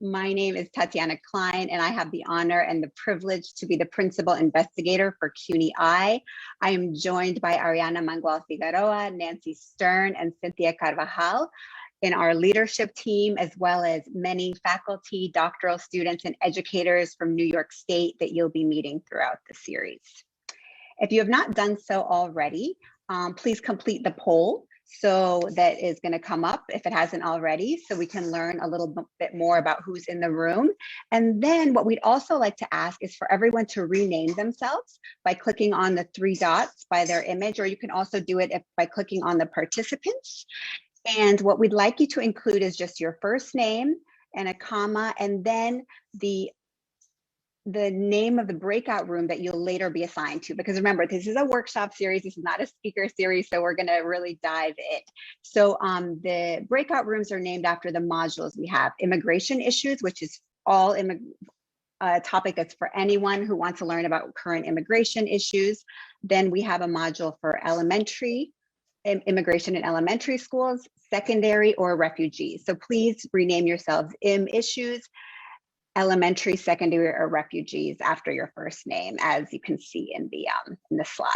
My name is Tatiana Klein, and I have the honor and the privilege to be the principal investigator for CUNY-IIE. I am joined by Ariana Mangual Figueroa, Nancy Stern, and Cynthia Carvajal in our leadership team, as well as many faculty, doctoral students, and educators from New York State that you'll be meeting throughout the series. If you have not done so already, please complete the poll. So that is going to come up if it hasn't already, so we can learn a little bit more about who's in the room. And then what we'd also like to ask is for everyone to rename themselves by clicking on the 3 dots by their image, or you can also do it by clicking on the participants. And what we'd like you to include is just your first name and a comma, and then the name of the breakout room that you'll later be assigned to, because remember, this is a workshop series, this is not a speaker series, so we're going to really dive in. So the breakout rooms are named after the modules we have. Immigration issues, which is all topic that's for anyone who wants to learn about current immigration issues. Then we have a module for elementary, immigration in elementary schools, secondary, or refugees. So please rename yourselves issues, elementary, secondary, or refugees after your first name, as you can see in the slide.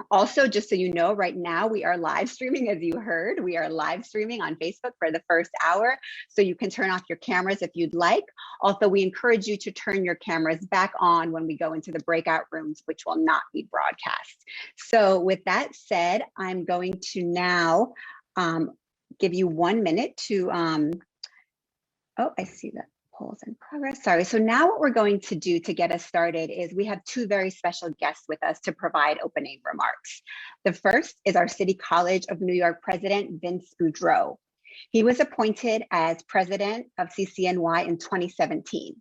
Also, just so you know, right now we are live streaming, as you heard. We are live streaming on Facebook for the first hour, so you can turn off your cameras if you'd like. Also, we encourage you to turn your cameras back on when we go into the breakout rooms, which will not be broadcast. So with that said, I'm going to now give you 1 minute to, oh, I see that. Polls in progress. Sorry. So now what we're going to do to get us started is we have 2 very special guests with us to provide opening remarks. The first is our City College of New York President, Vince Boudreau. He was appointed as president of CCNY in 2017.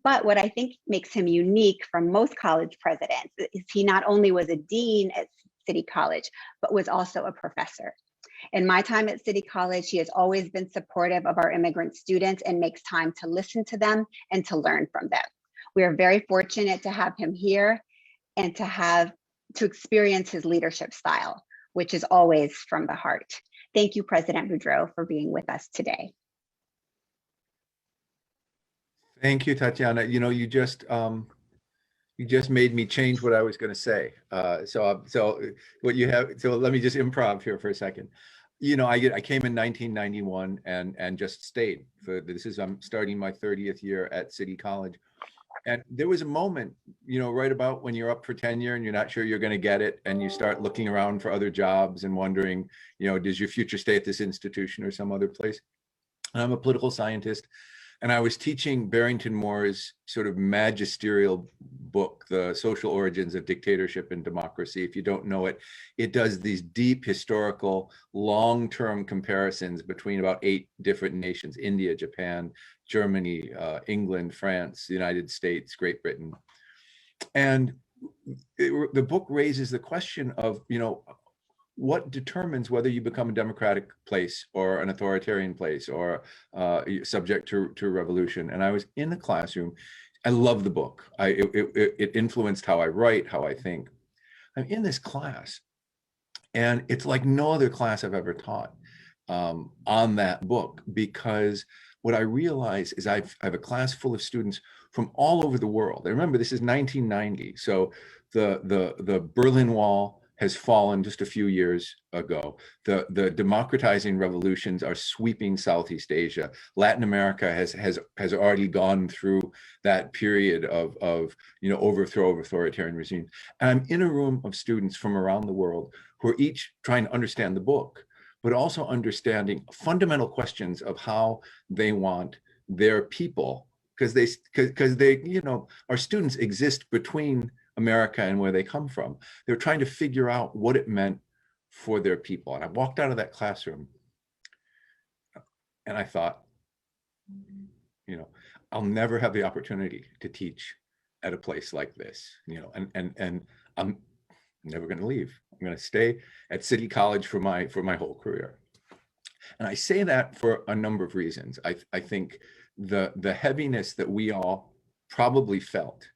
But what I think makes him unique from most college presidents is he not only was a dean at City College, but was also a professor. In my time at City College, he has always been supportive of our immigrant students and makes time to listen to them and to learn from them. We are very fortunate to have him here and to experience his leadership style, which is always from the heart. Thank you, President Boudreau, for being with us today. Thank you, Tatiana. You know, you just made me change what I was going to say. So what you have, so let me just improv here for a second. You know, I came in 1991 and just stayed for this is I'm starting my 30th year at City College. And there was a moment, you know, right about when you're up for tenure and you're not sure you're going to get it, and you start looking around for other jobs and wondering, you know, does your future stay at this institution or some other place? And I'm a political scientist. And I was teaching Barrington Moore's sort of magisterial book, The Social Origins of Dictatorship and Democracy. If you don't know it, it does these deep historical, long-term comparisons between about 8 different nations: India, Japan, Germany, England, France, the United States, Great Britain. And the book raises the question of, you know, what determines whether you become a democratic place or an authoritarian place or subject to revolution? And I was in the classroom. I love the book. It influenced how I write, how I think. I'm in this class, and it's like no other class I've ever taught on that book, because what I realize is I have a class full of students from all over the world. And remember, this is 1990, so the Berlin Wall has fallen just a few years ago. The democratizing revolutions are sweeping Southeast Asia. Latin America has already gone through that period of you know, overthrow of authoritarian regimes. And I'm in a room of students from around the world who are each trying to understand the book, but also understanding fundamental questions of how they want their people, because they, you know, our students exist between America and where they come from. They're trying to figure out what it meant for their people. And I walked out of that classroom and I thought, you know, I'll never have the opportunity to teach at a place like this, you know, and I'm never going to leave. I'm going to stay at City College for my whole career. And I say that for a number of reasons. I think the heaviness that we all probably felt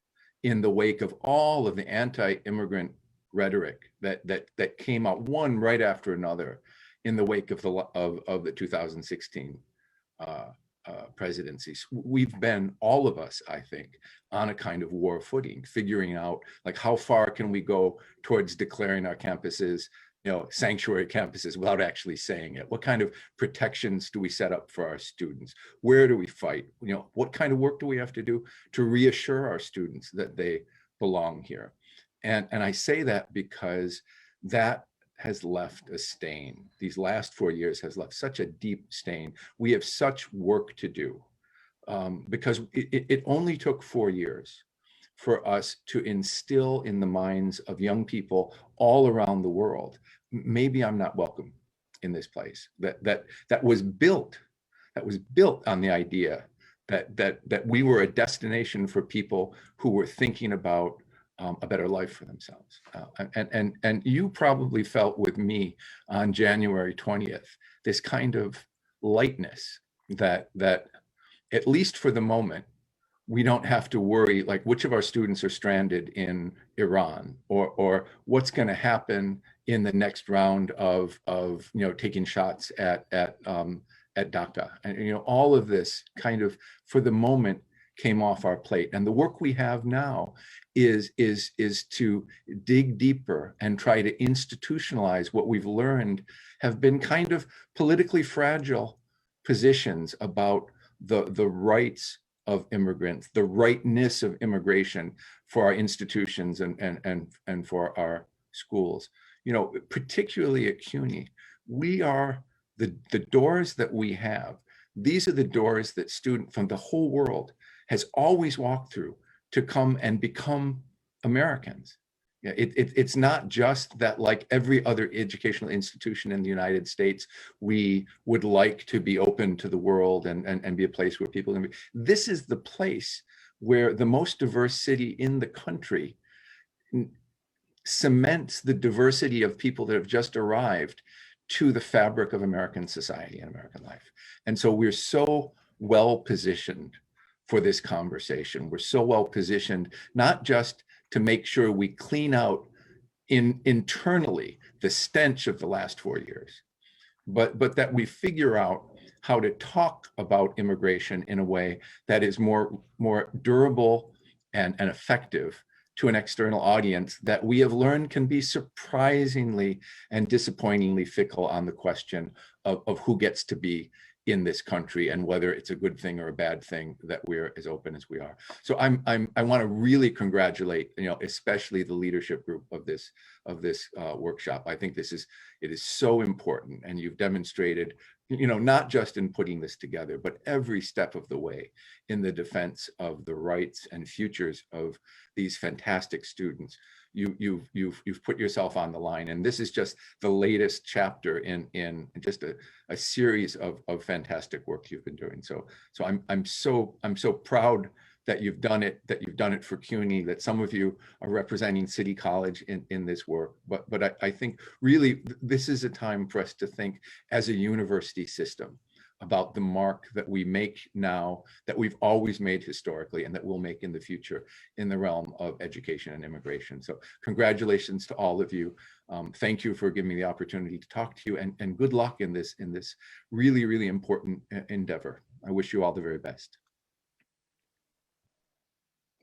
in the wake of all of the anti-immigrant rhetoric that came out one right after another in the wake of the 2016 presidencies. We've been, all of us, I think, on a kind of war footing, figuring out like how far can we go towards declaring our campuses, sanctuary campuses without actually saying it? What kind of protections do we set up for our students? Where do we fight? What kind of work do we have to do to reassure our students that they belong here? And I say that because that has left a stain. These last 4 years has left such a deep stain. We have such work to do because it only took 4 years for us to instill in the minds of young people all around the world, maybe I'm not welcome in this place. That was built on the idea that we were a destination for people who were thinking about a better life for themselves. And you probably felt with me on January 20th, this kind of lightness that at least for the moment, we don't have to worry like which of our students are stranded in Iran or what's going to happen in the next round of taking shots at DACA. And all of this kind of for the moment came off our plate. And the work we have now is to dig deeper and try to institutionalize what we've learned have been kind of politically fragile positions about the rights of immigrants, the rightness of immigration for our institutions and for our schools. Particularly at CUNY, we are the doors that we have. These are the doors that students from the whole world has always walked through to come and become Americans. It's not just that like every other educational institution in the United States, we would like to be open to the world and be a place where people can be. This is the place where the most diverse city in the country cements the diversity of people that have just arrived to the fabric of American society and American life. And so we're so well positioned for this conversation. We're so well positioned, not just to make sure we clean out internally the stench of the last 4 years, but that we figure out how to talk about immigration in a way that is more durable and effective to an external audience that we have learned can be surprisingly and disappointingly fickle on the question of who gets to be in this country and whether it's a good thing or a bad thing that we're as open as we are. So I want to really congratulate, especially the leadership group of this workshop. I think it is so important, and you've demonstrated, not just in putting this together, but every step of the way in the defense of the rights and futures of these fantastic students. You've put yourself on the line, and this is just the latest chapter in just a series of fantastic work you've been doing. So I'm so proud that you've done it for CUNY, that some of you are representing City College in this work. But I think really this is a time for us to think as a university system about the mark that we make now, that we've always made historically, and that we'll make in the future in the realm of education and immigration. So congratulations to all of you. Thank you for giving me the opportunity to talk to you, and good luck in this really, really important endeavor. I wish you all the very best.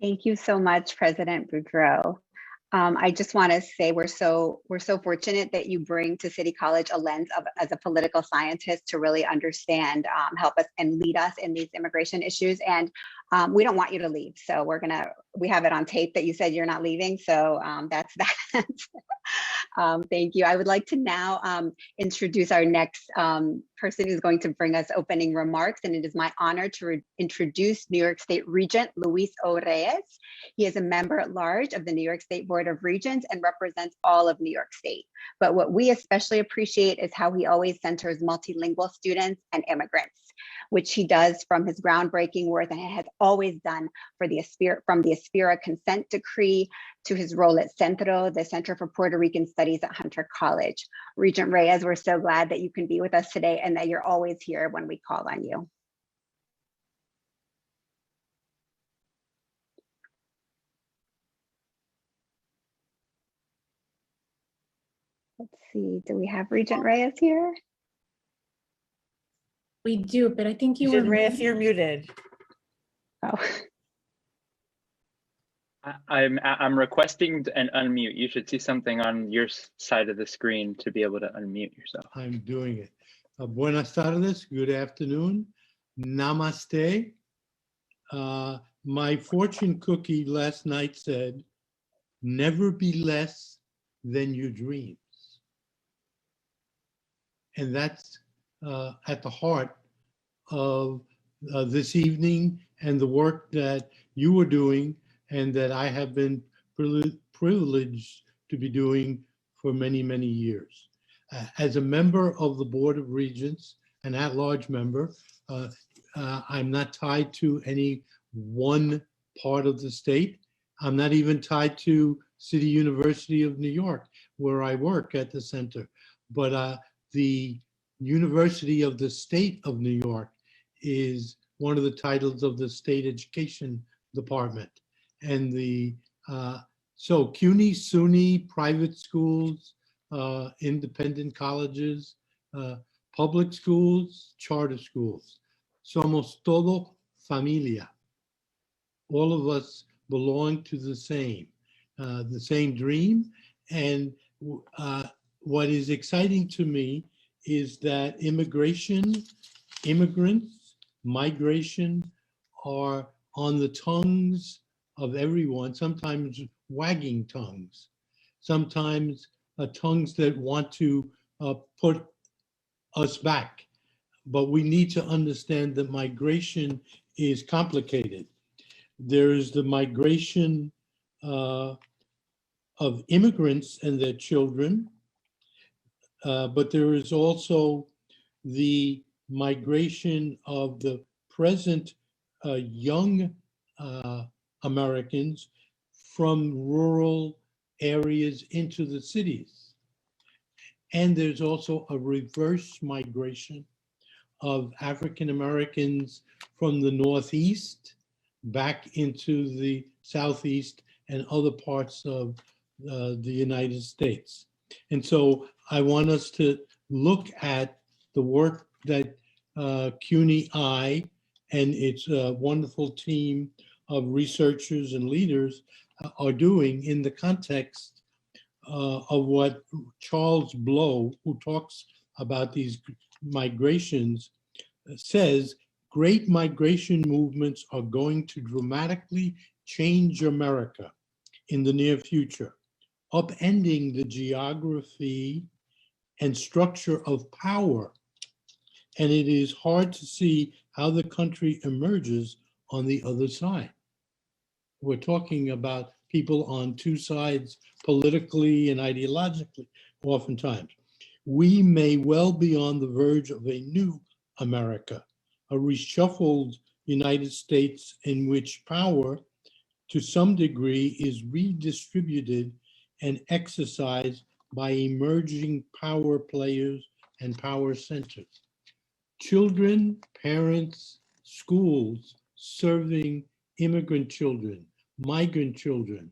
Thank you so much, President Boudreau. I just want to say we're so fortunate that you bring to City College a lens as a political scientist to really understand, help us and lead us in these immigration issues. And we don't want you to leave. So we have it on tape that you said you're not leaving. So that's that. Thank you. I would like to now introduce our next person who's going to bring us opening remarks. And it is my honor to introduce New York State Regent Luis O. Reyes. He is a member at large of the New York State Board of Regents and represents all of New York State. But what we especially appreciate is how he always centers multilingual students and immigrants, which he does from his groundbreaking work and has always done from the Aspira Consent Decree to his role at Centro, the Center for Puerto Rican Studies at Hunter College. Regent Reyes, we're so glad that you can be with us today and that you're always here when we call on you. Let's see, do we have Regent Reyes here? We do, but I think you were. You're muted. Oh, I'm requesting an unmute. You should see something on your side of the screen to be able to unmute yourself. I'm doing it. Buenas tardes, good afternoon. Namaste. My fortune cookie last night said, never be less than your dreams. And that's at the heart of this evening and the work that you were doing and that I have been privileged to be doing for many, many years. As a member of the Board of Regents, an at-large member, I'm not tied to any one part of the state. I'm not even tied to City University of New York, where I work at the center. But the University of the State of New York is one of the titles of the State Education Department. And so CUNY, SUNY, private schools, independent colleges, public schools, charter schools. Somos todo familia. All of us belong to the same dream. And what is exciting to me is that immigrants, migration are on the tongues of everyone, sometimes wagging tongues, sometimes tongues that want to put us back. But we need to understand that migration is complicated. There is the migration of immigrants and their children, but there is also the migration of the present young Americans from rural areas into the cities. And there's also a reverse migration of African Americans from the Northeast back into the Southeast and other parts of the United States. And so I want us to look at the work that CUNY-IIE and its wonderful team of researchers and leaders are doing in the context of what Charles Blow, who talks about these migrations, says great migration movements are going to dramatically change America in the near future, upending the geography and structure of power. And it is hard to see how the country emerges on the other side. We're talking about people on two sides politically and ideologically, oftentimes. We may well be on the verge of a new America, a reshuffled United States in which power, to some degree, is redistributed and exercised by emerging power players and power centers. Children, parents, schools serving immigrant children, migrant children,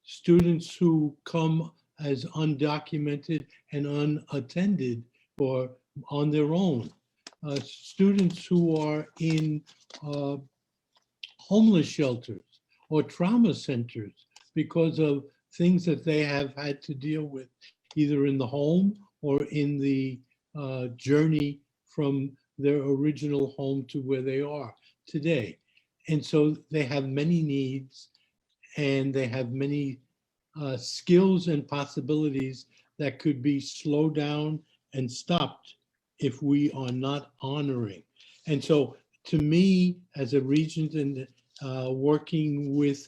students who come as undocumented and unattended or on their own, students who are in homeless shelters or trauma centers because of things that they have had to deal with, either in the home or in the journey from their original home to where they are today. And so they have many needs and they have many skills and possibilities that could be slowed down and stopped if we are not honoring. And so to me, as a regent and working with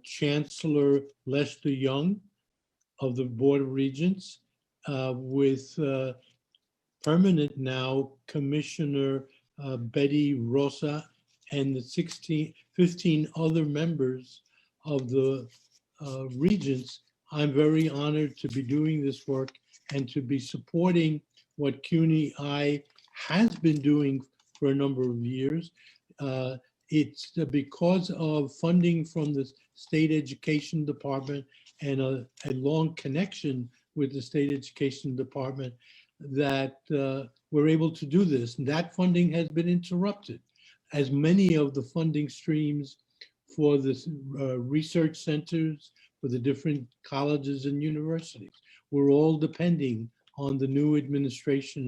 Chancellor Lester Young of the Board of Regents, with permanent now Commissioner Betty Rosa and the 15 other members of the regents, I'm very honored to be doing this work and to be supporting what CUNY-IIE has been doing for a number of years. It's because of funding from the State Education Department and a long connection with the State Education Department that we're able to do this. And that funding has been interrupted, as many of the funding streams for the research centers, for the different colleges and universities. We're all depending on the new administration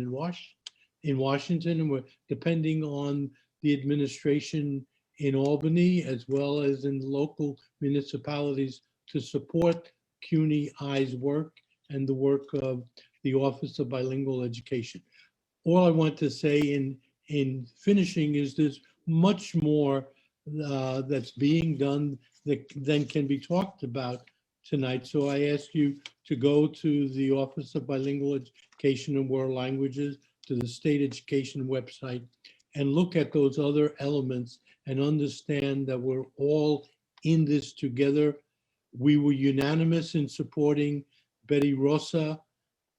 in Washington, and we're depending on the administration in Albany, as well as in local municipalities, to support CUNY-IIE's work and the work of the Office of Bilingual Education. All I want to say in finishing is there's much more that's being done than can be talked about tonight. So I ask you to go to the Office of Bilingual Education and World Languages, to the state education website, and look at those other elements and understand that we're all in this together. We were unanimous in supporting Betty Rosa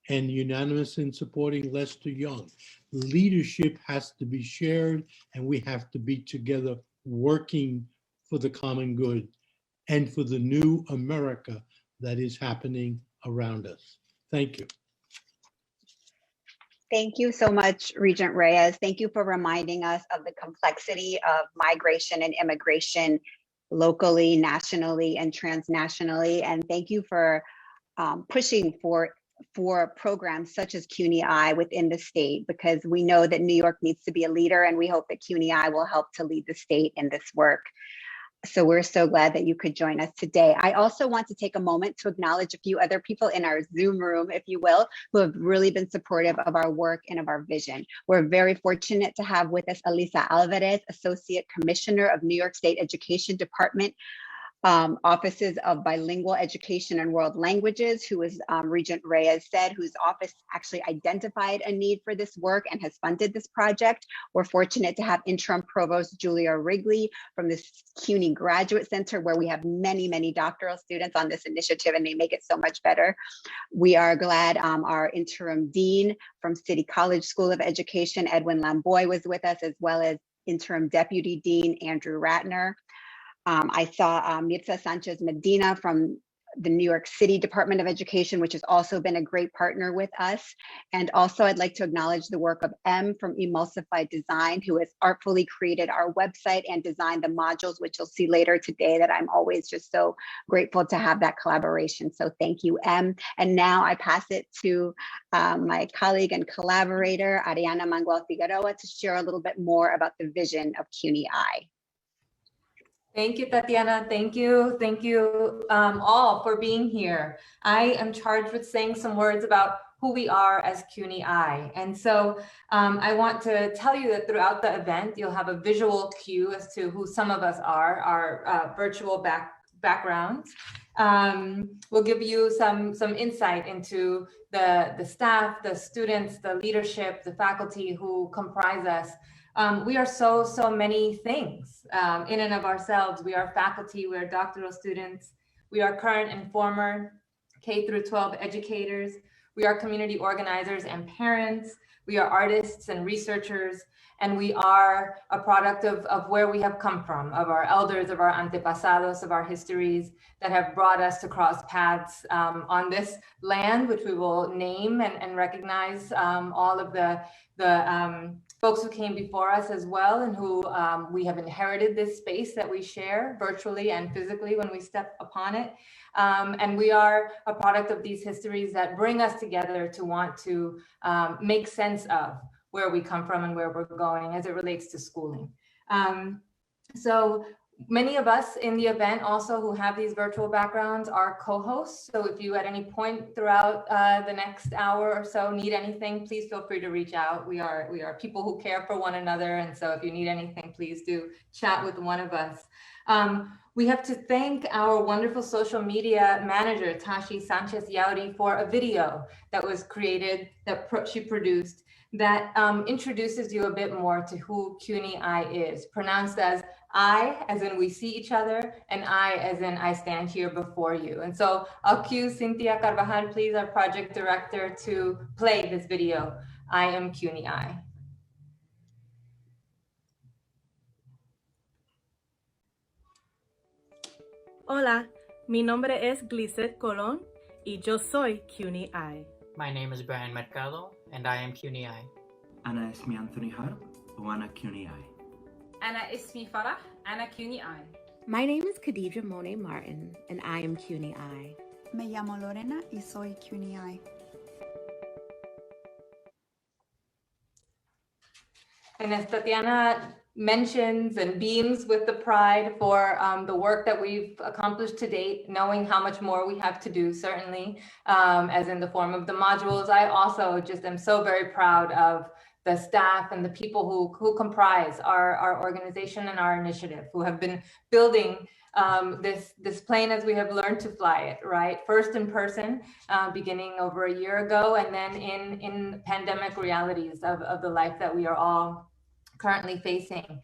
and unanimous in supporting Lester Young. Leadership has to be shared, and we have to be together working for the common good and for the new America that is happening around us. Thank you. Thank you so much, Regent Reyes. Thank you for reminding us of the complexity of migration and immigration locally, nationally, and transnationally. And thank you for pushing for programs such as CUNY-I within the state, because we know that New York needs to be a leader, and we hope that CUNY-I will help to lead the state in this work. So we're so glad that you could join us today. I also want to take a moment to acknowledge a few other people in our Zoom room, if you will, who have really been supportive of our work and of our vision. We're very fortunate to have with us Elisa Alvarez, Associate Commissioner of New York State Education Department, Offices of Bilingual Education and World Languages, who, as Regent Reyes said, whose office actually identified a need for this work and has funded this project. We're fortunate to have Interim Provost Julia Wrigley from the CUNY Graduate Center, where we have many, many doctoral students on this initiative, and they make it so much better. We are glad our Interim Dean from City College School of Education, Edwin Lamboy, was with us, as well as Interim Deputy Dean Andrew Ratner. I saw Mirza Sanchez Medina from the New York City Department of Education, which has also been a great partner with us. And also I'd like to acknowledge the work of M from Emulsified Design, who has artfully created our website and designed the modules, which you'll see later today, that I'm always just so grateful to have that collaboration. So thank you, M. And now I pass it to my colleague and collaborator, Ariana Mangual Figueroa, to share a little bit more about the vision of CUNY-I. Thank you, Tatiana. Thank you all for being here. I am charged with saying some words about who we are as CUNY-I. And so I want to tell you that throughout the event, you'll have a visual cue as to who some of us are, our virtual backgrounds. We'll give you some insight into the staff, the students, the leadership, the faculty who comprise us. We are so many things in and of ourselves. We are faculty, we are doctoral students, we are current and former K through 12 educators, we are community organizers and parents, we are artists and researchers, and we are a product of where we have come from, of our elders, of our antepasados, of our histories that have brought us to cross paths on this land, which we will name and recognize all of the folks who came before us as well, and who we have inherited this space that we share virtually and physically when we step upon it. And we are a product of these histories that bring us together to want to make sense of where we come from and where we're going as it relates to schooling. So many of us in the event also who have these virtual backgrounds are co-hosts. So if you at any point throughout the next hour or so need anything, please feel free to reach out. We are people who care for one another. And so if you need anything, please do chat with one of us. We have to thank our wonderful social media manager, Tashi Sanchez Yauri, for a video that was created, that she produced, that introduces you a bit more to who CUNY-I is, pronounced as I, as in we see each other, and I, as in I stand here before you. And so I'll cue Cynthia Carvajal, please, our project director, to play this video, I am CUNY-I. Hola, mi nombre es Glisette Colón y yo soy CUNY-I. My name is Brian Mercado and I am CUNY-I. أنا اسمي أنثوني حرب وأنا CUNY-IIE. أنا اسمي فرح أنا CUNY-IIE. My name is Khadija Monet Martin, and I am CUNY-IIE. Me llamo Lorena y soy CUNY-IIE. And as Tatiana mentions and beams with the pride for the work that we've accomplished to date, knowing how much more we have to do, certainly, as in the form of the modules, I also just am so very proud of the staff and the people who comprise our organization and our initiative, who have been building this plane as we have learned to fly it, right? First in person, beginning over a year ago, and then in pandemic realities of the life that we are all currently facing.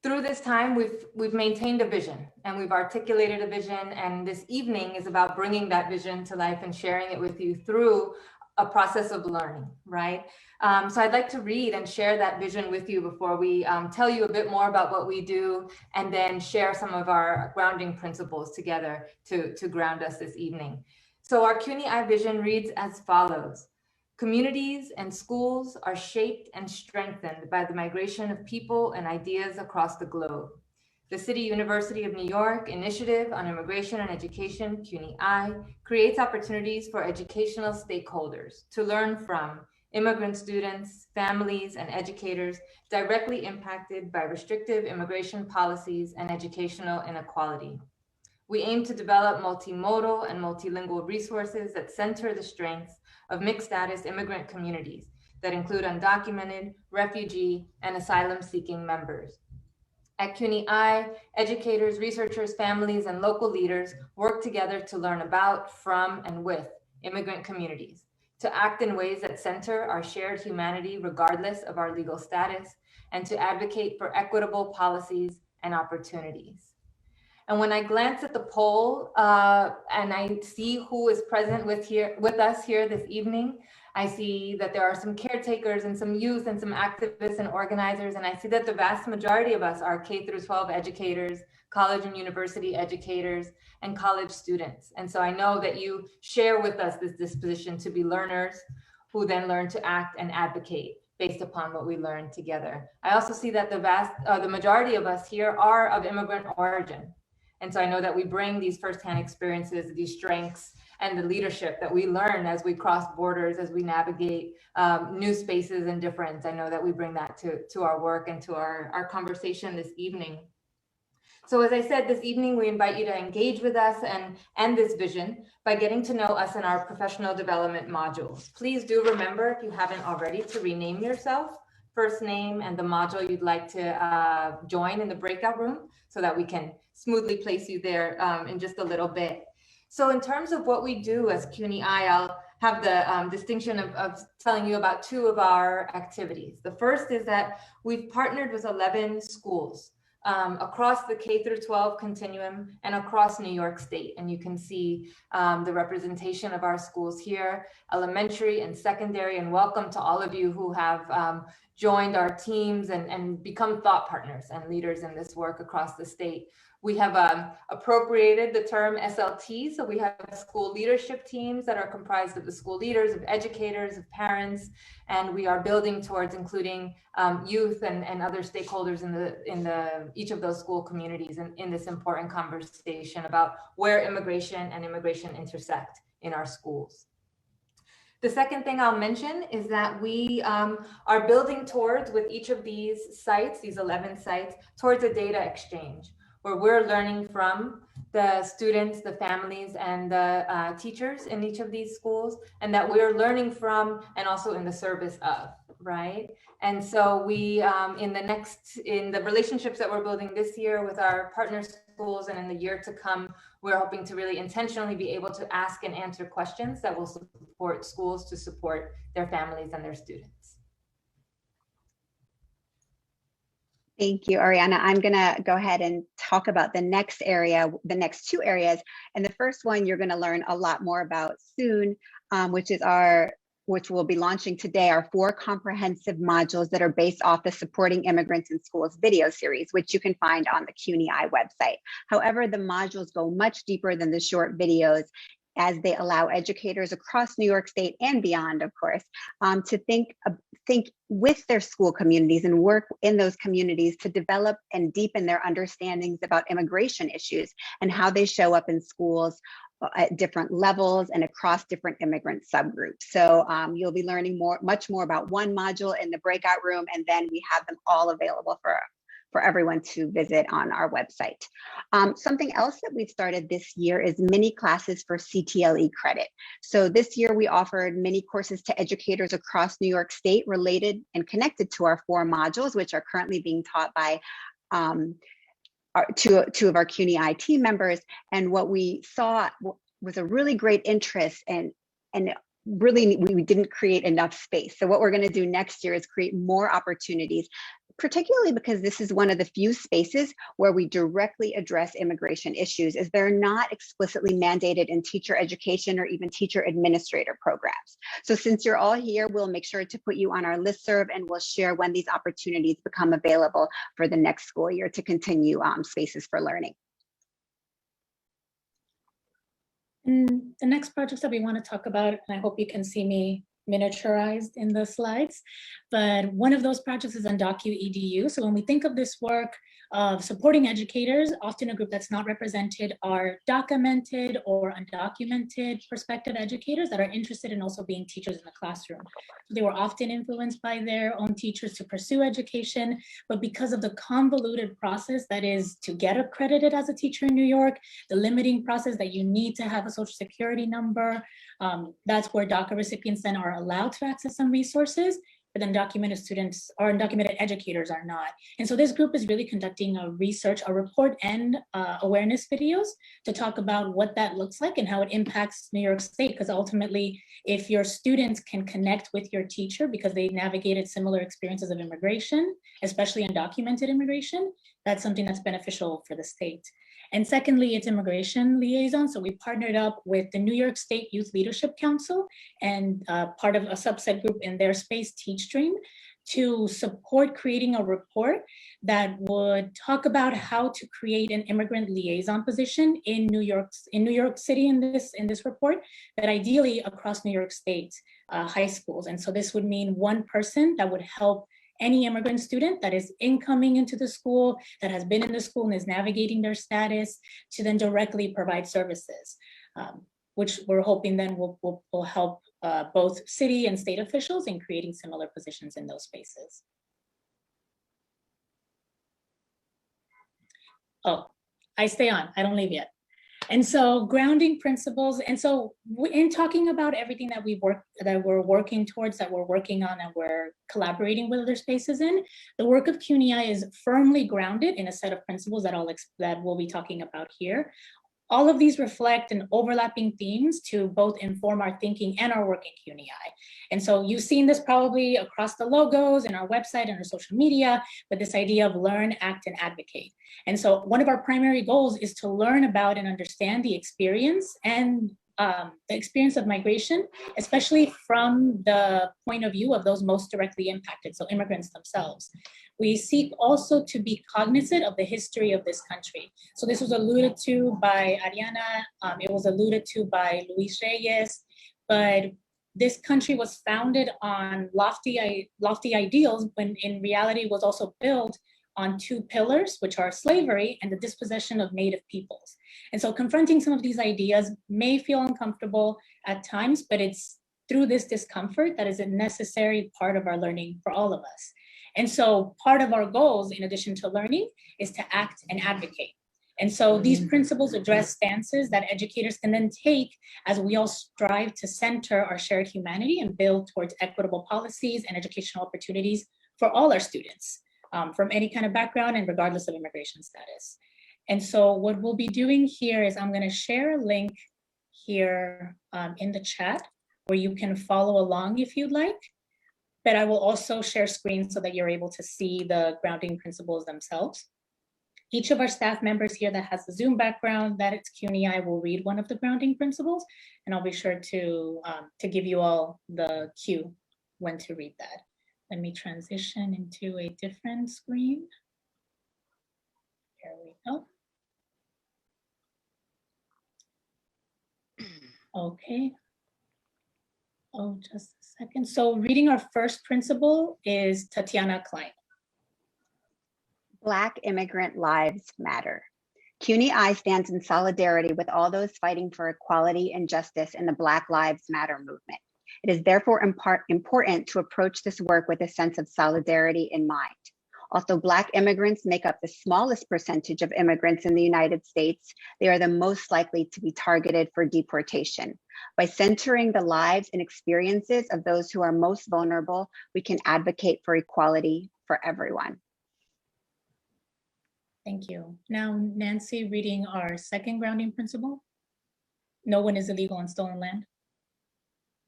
Through this time, we've maintained a vision and we've articulated a vision, and this evening is about bringing that vision to life and sharing it with you through a process of learning, right? So I'd like to read and share that vision with you before we tell you a bit more about what we do, and then share some of our grounding principles together to ground us this evening. So our CUNY-IIE vision reads as follows. Communities and schools are shaped and strengthened by the migration of people and ideas across the globe. The City University of New York Initiative on Immigration and Education, CUNY-IIE, creates opportunities for educational stakeholders to learn from immigrant students, families, and educators directly impacted by restrictive immigration policies and educational inequality. We aim to develop multimodal and multilingual resources that center the strengths of mixed status immigrant communities that include undocumented, refugee, and asylum-seeking members. At CUNY-IIE, educators, researchers, families, and local leaders work together to learn about, from, and with immigrant communities, to act in ways that center our shared humanity regardless of our legal status, and to advocate for equitable policies and opportunities. And when I glance at the poll and I see who is present with us here this evening, I see that there are some caretakers and some youth and some activists and organizers. And I see that the vast majority of us are K through 12 educators, college and university educators, and college students. And so I know that you share with us this disposition to be learners who then learn to act and advocate based upon what we learn together. I also see that the majority of us here are of immigrant origin. And so I know that we bring these firsthand experiences, these strengths, and the leadership that we learn as we cross borders, as we navigate new spaces and difference. I know that we bring that to our work and to our conversation this evening. So as I said, this evening, we invite you to engage with us and this vision by getting to know us in our professional development modules. Please do remember, if you haven't already, to rename yourself, first name, and the module you'd like to join in the breakout room so that we can smoothly place you there in just a little bit. So in terms of what we do as CUNY-IIE, I'll have the distinction of telling you about two of our activities. The first is that we've partnered with 11 schools across the K through 12 continuum and across New York State. And you can see the representation of our schools here, elementary and secondary, and welcome to all of you who have joined our teams and become thought partners and leaders in this work across the state. We have appropriated the term SLT, so we have school leadership teams that are comprised of the school leaders, of educators, of parents, and we are building towards including youth and other stakeholders in each of those school communities in this important conversation about where immigration and immigration intersect in our schools. The second thing I'll mention is that we are building towards, with each of these sites, these 11 sites, towards a data exchange, where we're learning from the students, the families, and the teachers in each of these schools, and that we're learning from and also in the service of, right? And so we, in the relationships that we're building this year with our partner schools and in the year to come, we're hoping to really intentionally be able to ask and answer questions that will support schools to support their families and their students. Thank you, Ariana. I'm going to go ahead and talk about the next area, the next two areas. And the first one you're going to learn a lot more about soon, which we'll be launching today, are 4 comprehensive modules that are based off the Supporting Immigrants in Schools video series, which you can find on the CUNY-IIE website. However, the modules go much deeper than the short videos as they allow educators across New York State and beyond, of course, to think with their school communities and work in those communities to develop and deepen their understandings about immigration issues and how they show up in schools at different levels and across different immigrant subgroups. So you'll be learning much more about one module in the breakout room, and then we have them all available for everyone to visit on our website. Something else that we've started this year is mini classes for CTLE credit. So this year we offered mini courses to educators across New York State related and connected to our 4 modules, which are currently being taught by two of our CUNY-IIE team members. And what we saw was a really great interest, and really we didn't create enough space. So what we're going to do next year is create more opportunities, particularly because this is one of the few spaces where we directly address immigration issues, as they're not explicitly mandated in teacher education or even teacher administrator programs. So since you're all here, we'll make sure to put you on our listserv, and we'll share when these opportunities become available for the next school year to continue spaces for learning. And the next projects that we want to talk about, and I hope you can see me miniaturized in the slides, but one of those projects is UndocuEDU. So when we think of this work of supporting educators, often a group that's not represented are documented or undocumented prospective educators that are interested in also being teachers in the classroom. They were often influenced by their own teachers to pursue education, but because of the convoluted process that is to get accredited as a teacher in New York, the limiting process that you need to have a social security number, that's where DACA recipients then are allowed to access some resources, but then undocumented students or undocumented educators are not. And so this group is really conducting a report and awareness videos to talk about what that looks like and how it impacts New York State. Because ultimately, if your students can connect with your teacher because they navigated similar experiences of immigration, especially undocumented immigration, that's something that's beneficial for the state. And secondly, it's immigration liaison. So we partnered up with the New York State Youth Leadership Council and part of a subset group in their space, TeachStream, to support creating a report that would talk about how to create an immigrant liaison position in New York City in this report, but ideally across New York State high schools. And so this would mean one person that would help any immigrant student that is incoming into the school, that has been in the school and is navigating their status, to then directly provide services, which we're hoping then will help both city and state officials in creating similar positions in those spaces. Oh, I stay on, I don't leave yet. And so grounding principles. And so in talking about everything that we're working towards, that we're working on, and we're collaborating with other spaces in, the work of CUNY-IIE is firmly grounded in a set of principles that we'll be talking about here. All of these reflect an overlapping themes to both inform our thinking and our work in CUNY-IIE. And so you've seen this probably across the logos and our website and our social media, but this idea of learn, act, and advocate. And so one of our primary goals is to learn about and understand the experience and the experience of migration, especially from the point of view of those most directly impacted, so immigrants themselves. We seek also to be cognizant of the history of this country. So this was alluded to by Ariana, it was alluded to by Luis Reyes, but this country was founded on lofty ideals when in reality was also built on 2 pillars, which are slavery and the dispossession of Native peoples. And so confronting some of these ideas may feel uncomfortable at times, but it's through this discomfort that is a necessary part of our learning for all of us. And so part of our goals, in addition to learning, is to act and advocate. And so these principles address stances that educators can then take as we all strive to center our shared humanity and build towards equitable policies and educational opportunities for all our students, from any kind of background and regardless of immigration status. And so what we'll be doing here is I'm going to share a link here in the chat where you can follow along if you'd like. But I will also share screens so that you're able to see the grounding principles themselves. Each of our staff members here that has the Zoom background, that it's CUNY-IIE, will read one of the grounding principles, and I'll be sure to give you all the cue when to read that. Let me transition into a different screen. Here we go. Okay. Oh, just a second. So reading our first principle is Tatiana Klein. Black immigrant lives matter. CUNY-I stands in solidarity with all those fighting for equality and justice in the Black Lives Matter movement. It is therefore important to approach this work with a sense of solidarity in mind. Although Black immigrants make up the smallest percentage of immigrants in the United States, they are the most likely to be targeted for deportation. By centering the lives and experiences of those who are most vulnerable, we can advocate for equality for everyone. Thank you. Now, Nancy, reading our second grounding principle. No one is illegal on stolen land.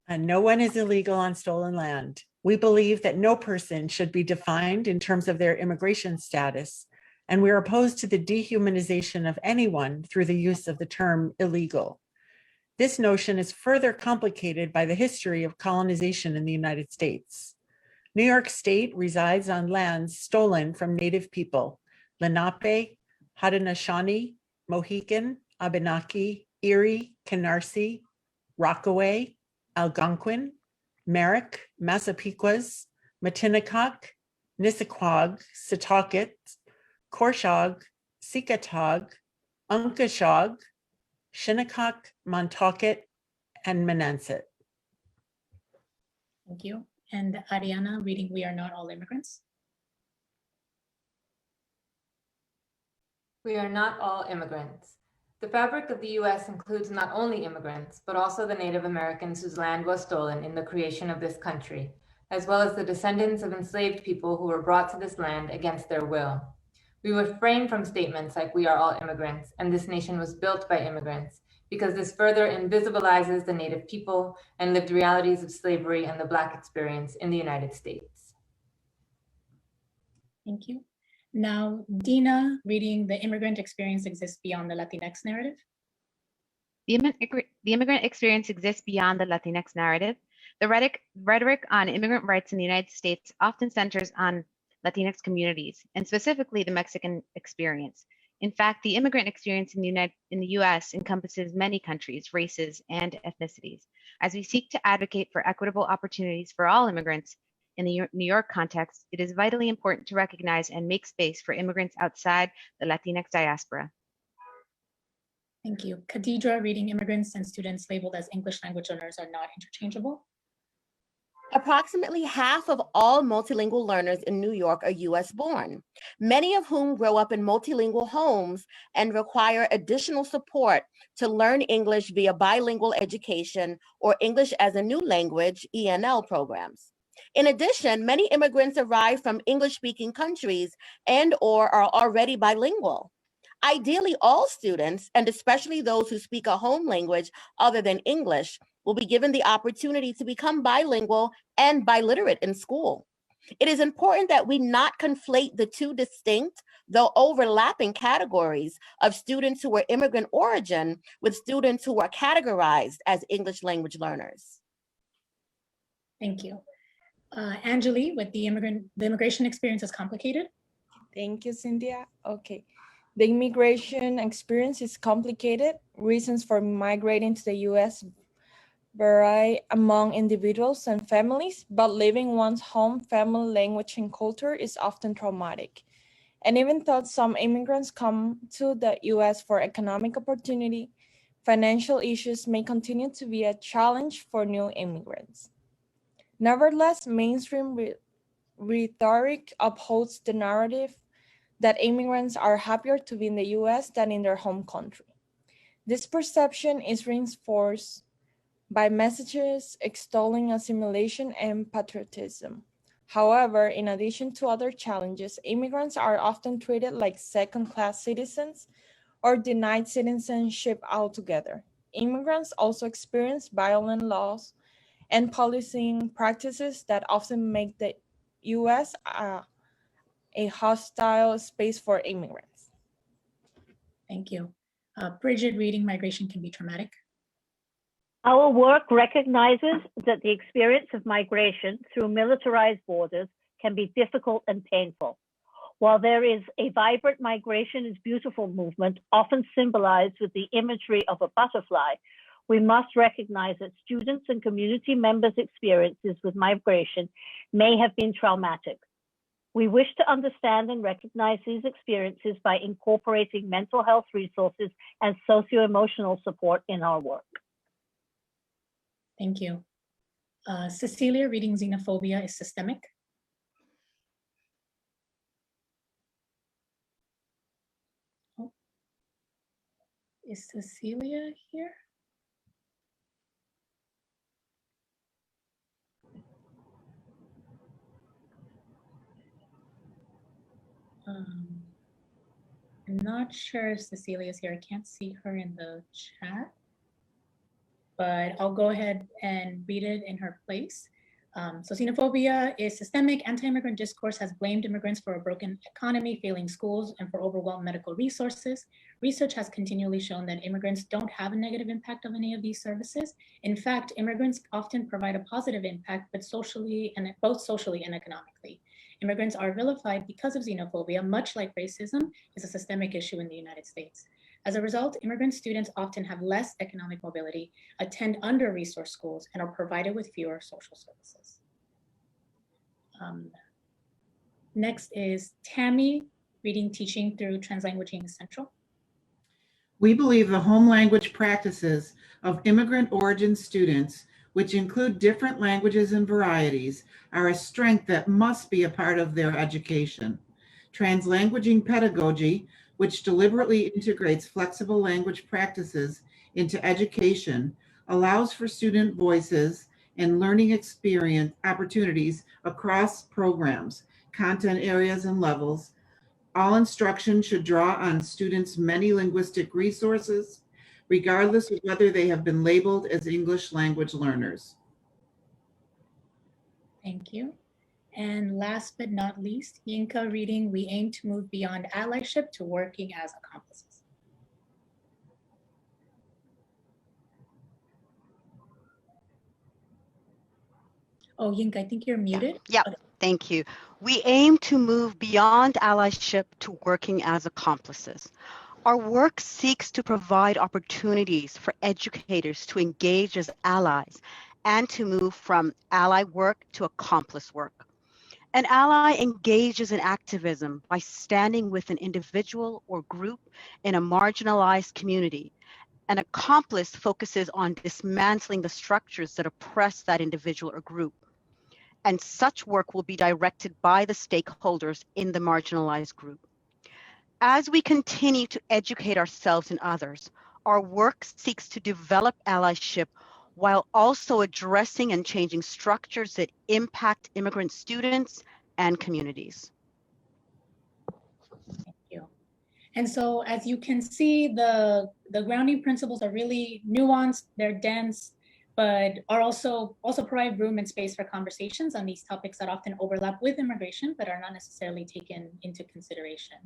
And no one is illegal on stolen land. We believe that no person should be defined in terms of their immigration status, and we are opposed to the dehumanization of anyone through the use of the term illegal. This notion is further complicated by the history of colonization in the United States. New York State resides on lands stolen from Native people, Lenape, Haudenosaunee, Mohican, Abenaki, Erie, Canarsie, Rockaway, Algonquin, Merrick, Massapequas, Matinecock, Nissequag, Setauket, Korshog, Sikatog, Unkashog, Shinnecock, Montaukett, and Manansit. Thank you. And Ariana, reading We Are Not All Immigrants. We are not all immigrants. The fabric of the U.S. includes not only immigrants, but also the Native Americans whose land was stolen in the creation of this country, as well as the descendants of enslaved people who were brought to this land against their will. We refrain from statements like we are all immigrants and this nation was built by immigrants, because this further invisibilizes the Native people and lived realities of slavery and the Black experience in the United States. Thank you. Now, Dina, reading The Immigrant Experience Exists Beyond the Latinx Narrative. The immigrant experience exists beyond the Latinx narrative. The rhetoric on immigrant rights in the United States often centers on Latinx communities, and specifically the Mexican experience. In fact, the immigrant experience in the US encompasses many countries, races, and ethnicities. As we seek to advocate for equitable opportunities for all immigrants, in the New York context, it is vitally important to recognize and make space for immigrants outside the Latinx diaspora. Thank you. Khadidra, reading Immigrants and Students Labeled as English Language Learners Are Not Interchangeable. Approximately half of all multilingual learners in New York are US born, many of whom grow up in multilingual homes and require additional support to learn English via bilingual education or English as a new language, ENL programs. In addition, many immigrants arrive from English-speaking countries and/or are already bilingual. Ideally, all students, and especially those who speak a home language other than English, will be given the opportunity to become bilingual and biliterate in school. It is important that we not conflate the two distinct, though overlapping categories of students who are immigrant origin with students who are categorized as English language learners. Thank you. Anjali, with the immigration experience is complicated. Thank you, Cynthia. Okay. The immigration experience is complicated. Reasons for migrating to the US vary among individuals and families, but leaving one's home, family, language, and culture is often traumatic. And even though some immigrants come to the US for economic opportunity, financial issues may continue to be a challenge for new immigrants. Nevertheless, mainstream rhetoric upholds the narrative that immigrants are happier to be in the US than in their home country. This perception is reinforced by messages extolling assimilation and patriotism. However, in addition to other challenges, immigrants are often treated like second-class citizens or denied citizenship altogether. Immigrants also experience violent laws and policing practices that often make the US a hostile space for immigrants. Thank you. Bridget, reading Migration Can Be Traumatic. Our work recognizes that the experience of migration through militarized borders can be difficult and painful. While there is a vibrant migration is beautiful movement, often symbolized with the imagery of a butterfly, we must recognize that students and community members' experiences with migration may have been traumatic. We wish to understand and recognize these experiences by incorporating mental health resources and socio-emotional support in our work. Thank you. Cecilia, reading xenophobia is systemic. Oh. Is Cecilia here? I'm not sure if Cecilia's here. I can't see her in the chat, but I'll go ahead and read it in her place. So xenophobia is systemic. Anti-immigrant discourse has blamed immigrants for a broken economy, failing schools, and for overwhelmed medical resources. Research has continually shown that immigrants don't have a negative impact of any of these services. In fact, immigrants often provide a positive impact, but both socially and economically. Immigrants are vilified because of xenophobia, much like racism is a systemic issue in the United States. As a result, immigrant students often have less economic mobility, attend under-resourced schools, and are provided with fewer social services. Next is Tammy, reading Teaching Through Translanguaging Essential. We believe the home language practices of immigrant origin students, which include different languages and varieties, are a strength that must be a part of their education. Translanguaging pedagogy, which deliberately integrates flexible language practices into education, allows for student voices and learning experience opportunities across programs, content areas, and levels. All instruction should draw on students' many linguistic resources, regardless of whether they have been labeled as English language learners. Thank you. And last but not least, Yinka, reading We Aim to Move Beyond Allyship to Working as Accomplices. Oh, Yinka, I think you're muted. Yeah, thank you. We aim to move beyond allyship to working as accomplices. Our work seeks to provide opportunities for educators to engage as allies and to move from ally work to accomplice work. An ally engages in activism by standing with an individual or group in a marginalized community. An accomplice focuses on dismantling the structures that oppress that individual or group. And such work will be directed by the stakeholders in the marginalized group. As we continue to educate ourselves and others, our work seeks to develop allyship while also addressing and changing structures that impact immigrant students and communities. Thank you. And so as you can see, the grounding principles are really nuanced, they're dense, but are also provide room and space for conversations on these topics that often overlap with immigration, but are not necessarily taken into consideration.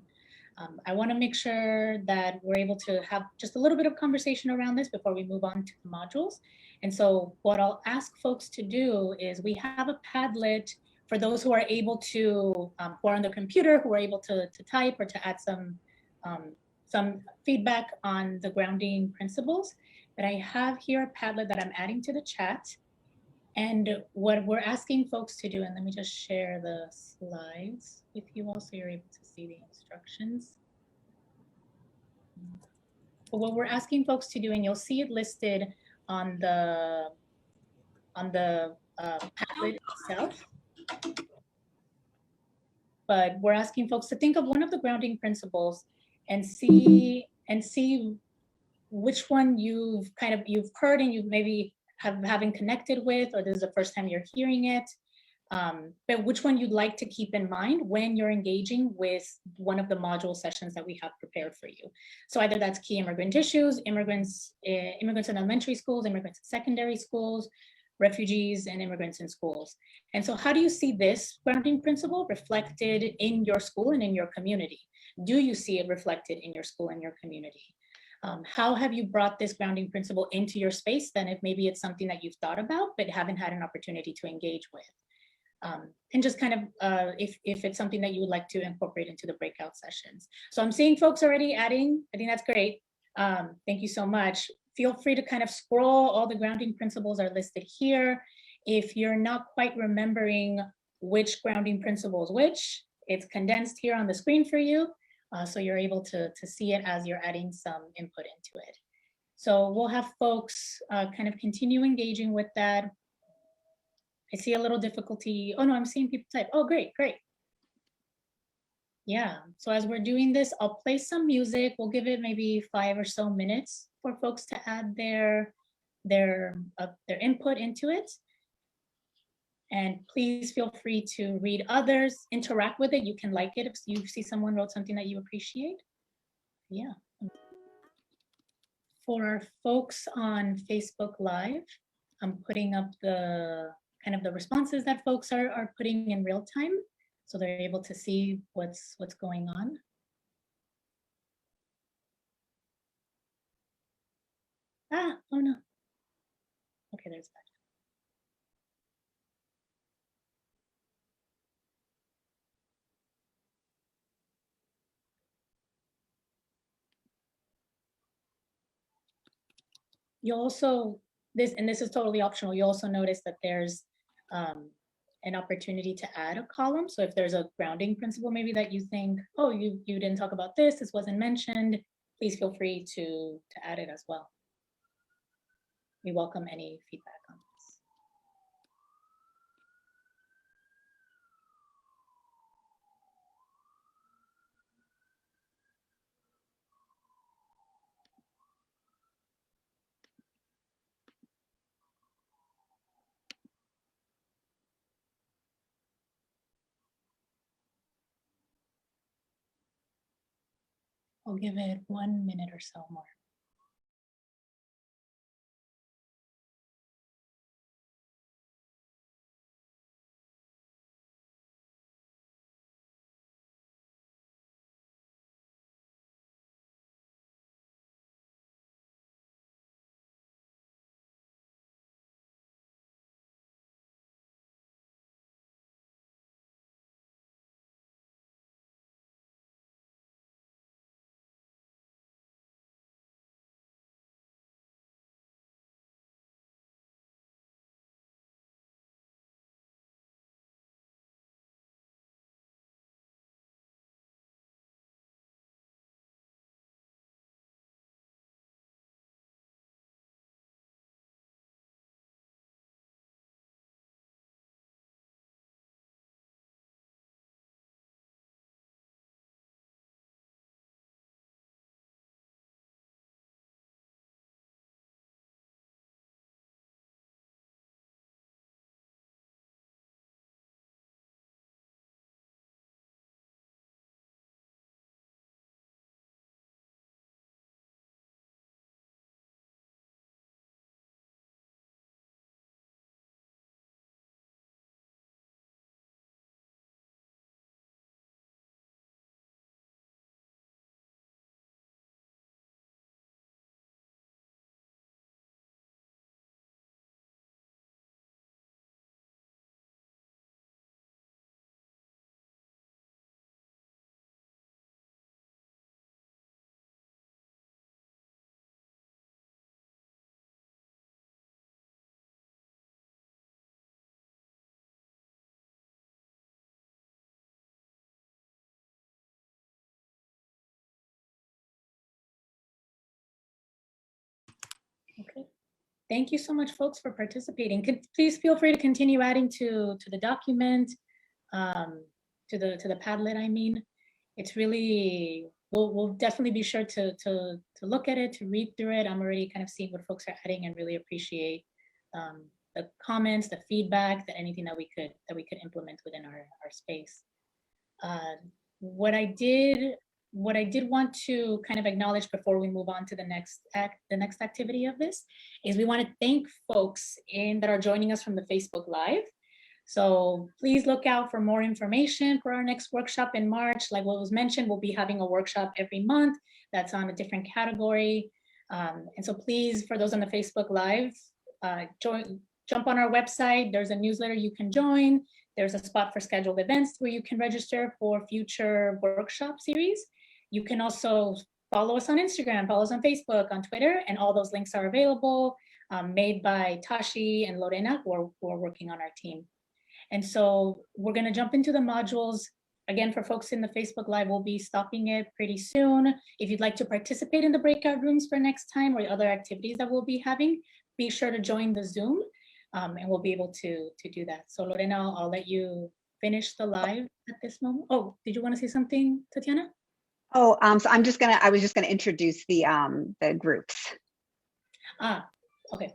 I want to make sure that we're able to have just a little bit of conversation around this before we move on to the modules. And so what I'll ask folks to do is we have a Padlet for those who are able to, who are on the computer, who are able to type or to add some feedback on the grounding principles. But I have here a Padlet that I'm adding to the chat. And what we're asking folks to do, and let me just share the slides with you all so you're able to see the instructions. But what we're asking folks to do, and you'll see it listed on the Padlet itself. But we're asking folks to think of one of the grounding principles and see which one you've heard and you've maybe haven't connected with, or this is the first time you're hearing it, but which one you'd like to keep in mind when you're engaging with one of the module sessions that we have prepared for you. So either that's key immigrant issues, immigrants in elementary schools, immigrants in secondary schools, refugees and immigrants in schools. And so how do you see this grounding principle reflected in your school and in your community? Do you see it reflected in your school and your community? How have you brought this grounding principle into your space then, if maybe it's something that you've thought about but haven't had an opportunity to engage with? And just kind of if it's something that you would like to incorporate into the breakout sessions. So I'm seeing folks already adding. I think that's great. Thank you so much. feel free to kind of scroll. All the grounding principles are listed here. If you're not quite remembering which grounding principle is which, it's condensed here on the screen for you. So you're able to see it as you're adding some input into it. So we'll have folks kind of continue engaging with that. I see a little difficulty. Oh no, I'm seeing people type. Oh, great, great. Yeah, so as we're doing this, I'll play some music. We'll give it maybe 5 or so minutes for folks to add their input into it. And please feel free to read others, interact with it. You can like it if you see someone wrote something that you appreciate. Yeah. For our folks on Facebook Live, I'm putting up the kind of the responses that folks are putting in real time, so they're able to see what's going on. Ah, oh no. Okay, there's that. You'll also, this is totally optional, you also notice that there's an opportunity to add a column. So if there's a grounding principle maybe that you think, oh, you didn't talk about this wasn't mentioned, please feel free to add it as well. We welcome any feedback on this. I'll give it 1 minute or so more. Okay. Thank you so much, folks, for participating. Please feel free to continue adding to the document, to the Padlet. I mean, it's really, we'll definitely be sure to look at it, to read through it. I'm already kind of seeing what folks are adding and really appreciate the comments, the feedback, that anything that we could implement within our space. What I did want to kind of acknowledge before we move on to the next activity of this is we want to thank folks that are joining us from the Facebook Live. So please look out for more information for our next workshop in March. Like what was mentioned, we'll be having a workshop every month that's on a different category. And so please, for those on the Facebook Live, jump on our website. There's a newsletter you can join. There's a spot for scheduled events where you can register for future workshop series. You can also follow us on Instagram, follow us on Facebook, on Twitter, and all those links are available, made by Tashi and Lorena, who are working on our team. And so we're going to jump into the modules. Again, for folks in the Facebook Live, we'll be stopping it pretty soon. If you'd like to participate in the breakout rooms for next time or other activities that we'll be having, be sure to join the Zoom, and we'll be able to do that. So Lorena, I'll let you finish the live at this moment. Oh, did you want to say something, Tatiana? Oh, so I was just gonna introduce the groups. Ah, okay.